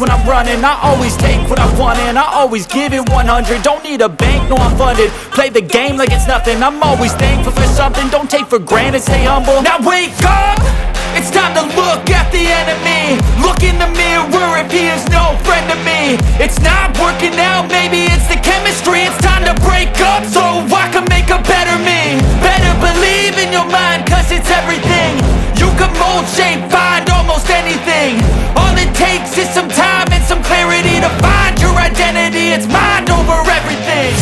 when I'm running. I always take what I want and I always give it 100. Don't need a bank, no I'm funded. Play the game like it's nothing. I'm always thankful for something. Don't take for granted, stay humble. Now wake up! It's time to look at the enemy. Look in the mirror if he is no friend to me. It's not working out, maybe it's the chemistry. It's time to break up so I can make a better me. Better believe in your mind, cause it's everything. You can mold, shape, find almost anything. All it takes is some time and some clarity to find your identity. It's mind over everything.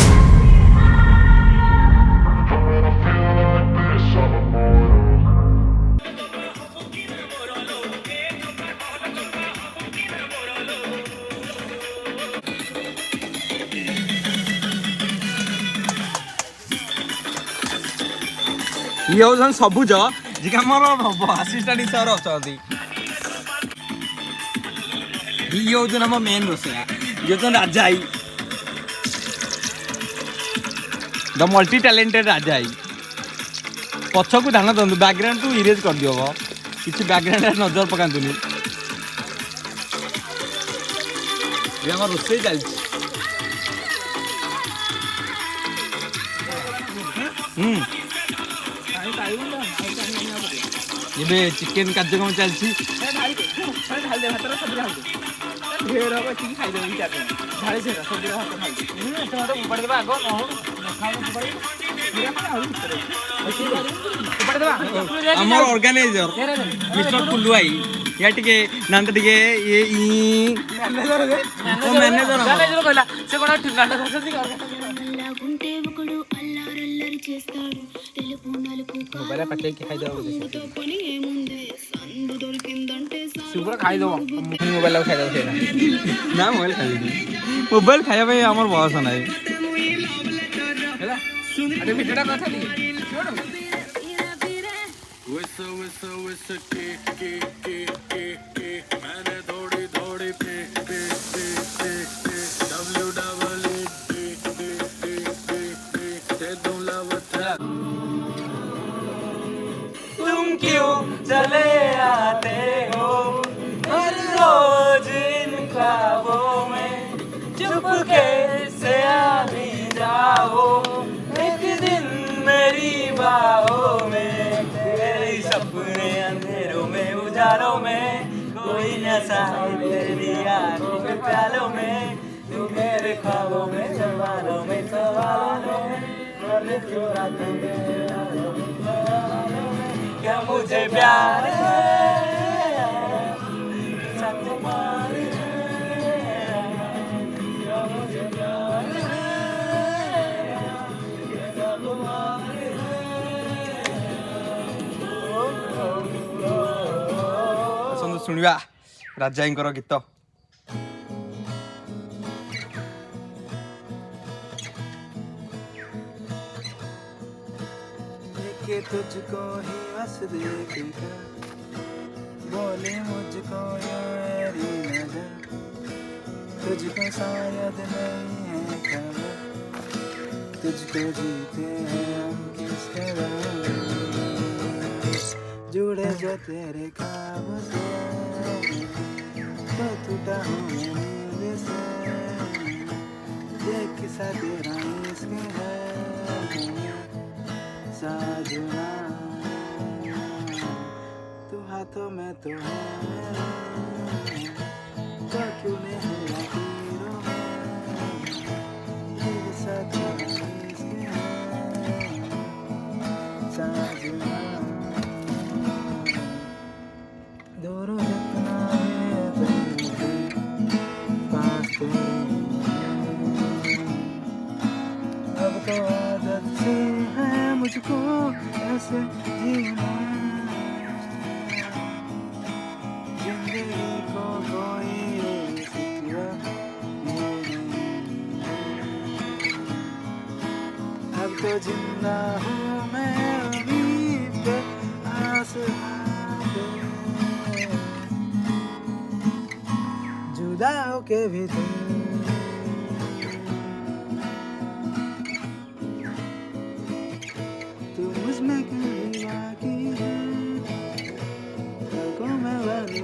ये होसन सबुज जिका मोर assistant sir अछंती ये होजन हम main Russia ये तो राजाई the multi talented राजाई पछ को ध्यान दंतु background को इरेज कर दियो किछि बैकग्राउंड नजर पकांतुनी ये हमर रोसे चलछि ये चिकेन कार्यक्रम चलती आमर ऑर्गेनाइजर मिस्टर कुल्लू आई या टिके नांत टिके ये मैनेजर कहला से कोन नाटक करछथि लागुंटे ఒకడు అల్లారు అల్లరి చేస్తాడు తెలుపు నలుపు మొబైల్ పట్టే కి खाई दो तो पनी ఏముంది సందు దొరికిందంటే सुपर खाई दो मोबाइल खाई दो ना मोबाइल खाई मोबाइल खाया भाई हमर बॉस नाही हेला अरे बेटा कथा नी वैसा के मैंने थोड़ी थोड़ी पे तुम क्यों चले आते हो हर रोज इन ख्वाबों में चुपके से आ भी जाओ एक दिन मेरी बाहों में तेरे सपने अंधेरों में उजालों में कोई नशा है तेरी आँखों के प्यालों में तू मेरे ख्वाबों में सवालों में क्यों रातों में क्या मुझे प्यार है सतमार है क्या मुझे प्यार है सतमार है सुनिया राजाईंकर गीत के तुझको ही बस देखेगा बोले मुझको मेरी नजर तुझको शायद नहीं है खबर तुझको जीते हैं हम किस तरह जुड़े जो तेरे ख्वाब से तो टूटा हूँ नींद से देख सा तेरा इश्क है साजना तू हाथों में तो है तो क्यों नहीं लकीरों में तेरे साथ साजना दूर जितना है तुझे पास अब तो आदत से है मुझको ऐसे जीना जिंदगी को कोई सितवा अब तो जिंदा हूँ मैं उम्मीद पे आसमां पे जुदा होके भी तू मुझमें कहीं बाकी है पलकों में वाली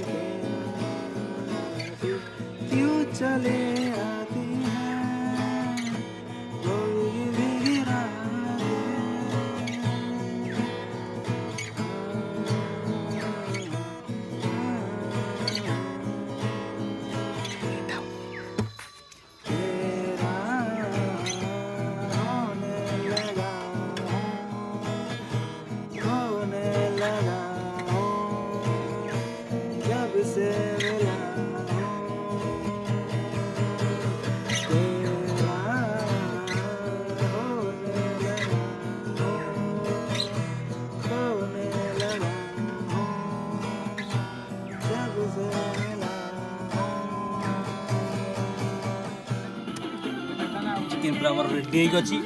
चिकेन पूरा हमर रेडी हो अछि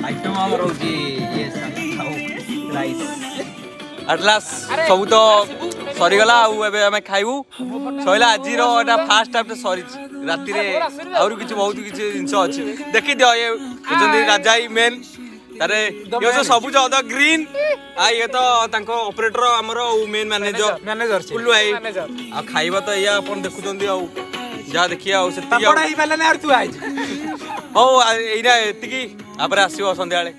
आइटम हमर हो कि ये खाओ राइस एटलास सब तो सरी गला आ एबे हमें खाइबू सइला आजी रो एटा फास्ट टाइम सरी राती रे और किछ बहुत किछ जिंस अछि देखि दियो ये जंदी राजाई मेन अरे ये जो सबुज अदा ग्रीन आ ये तो तांको ऑपरेटर हमरो मेन मैनेजर फुल्लू भाई आ खाइबा तो या अपन देखु जंदी आ जा देखिया आ सेति पड़ा ही वाला ने और तू आइज ओ एइना एतिकी आपरे आसीबो संध्याळे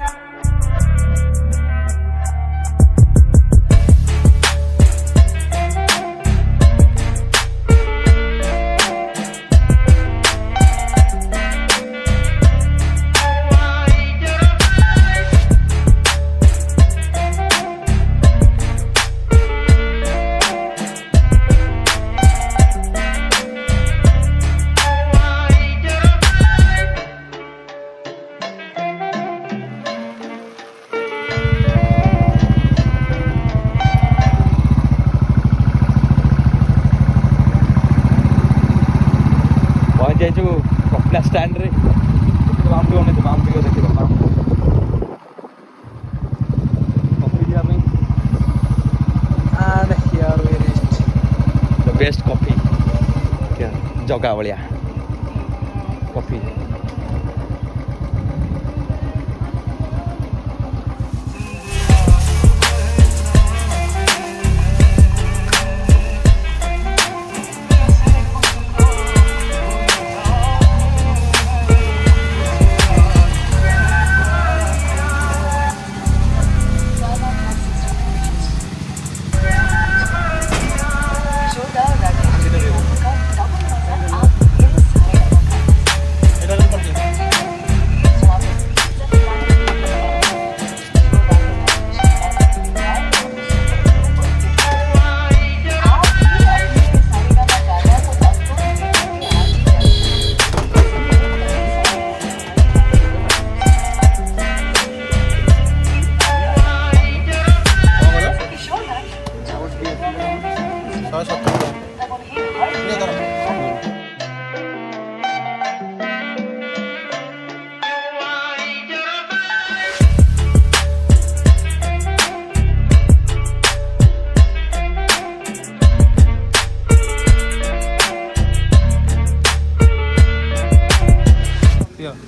जाइछु कपला स्टैंड रे बाम पे होने बाम पे देखि बाम कॉफी दिया में and here we reached the best coffee क्या जगा वालिया कॉफी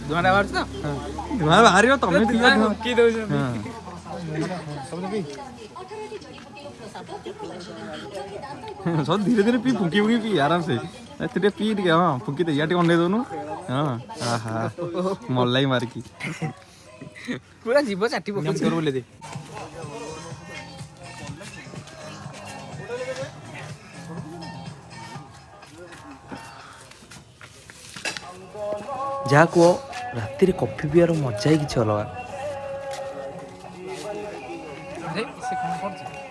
दुआना बाहर ना तुम्हारा बाहर हो तमे दिया की दउ हां सब धीरे धीरे पी फुकी फुकी पी आराम से तेरे पी दिया हां फुकी ते याटे ओने दोनु हां आहा मल्लाई मार की पूरा जीव चाटी पकड़ कर बोले दे जहाँ को राति रे कॉफी पियार मजा ही किछ अलग से कौन करछ